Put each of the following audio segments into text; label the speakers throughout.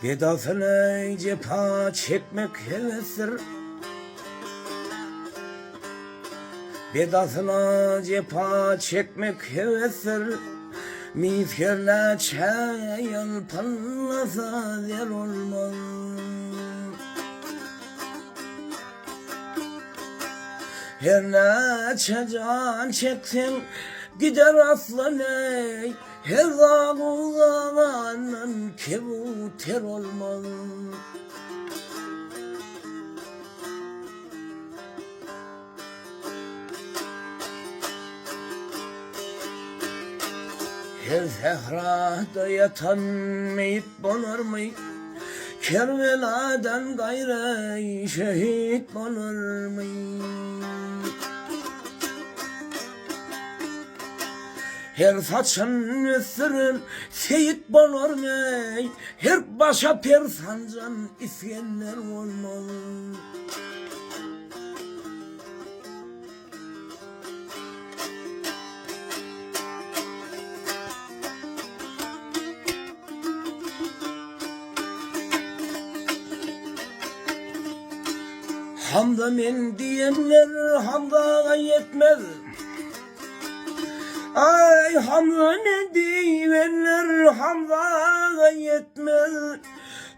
Speaker 1: Vedasına cefa çekmek hevestir. Vedasına cefa çekmek hevestir. Mizkerle çayal pallasa yer olmaz. Her ne can çeksen gider aslan ey. Her dağılanın kebuter olmaz. Her zehrada yatan meyit bulur mu? Kerveladan gayrı şehit bulur mu? Her saçın üstürün seyit bulur mu? Her başa per sancan isyenler olmaz. Hamda men diyenler hamda yetmez. Ay hamda men diyenler hamda yetmez.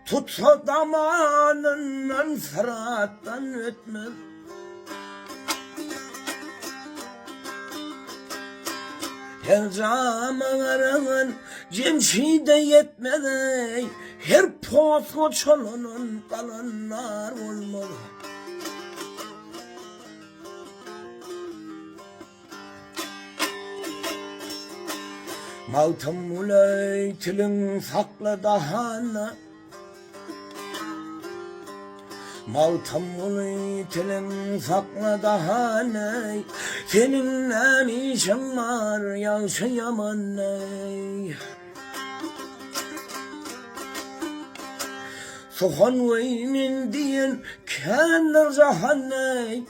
Speaker 1: Tutsa damanından sırattan ötmez. Her camanların cemşi de yetmez. Her posko çolunun kalanlar olmaz. Maltım ulay tilin sakla dahana. Maltım ulay tilin sakla dahana. Seninle işin var yaşayamam ney. Soğan veymin diyen kendir cahanney.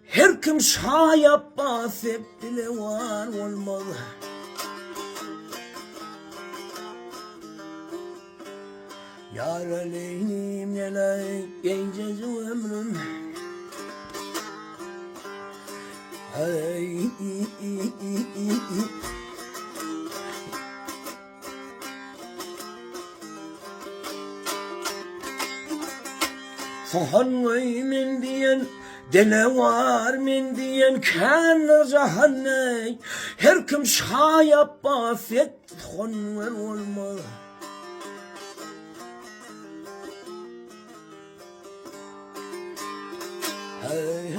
Speaker 1: Her kim şayap basıp dile var olmaz. Yar aleyhim nelay gencez ömrüm. Ay Soğan veymin diyen dele var min diyen kendir cahanney. Her kim şayap basıp sonver olmaz. Hey,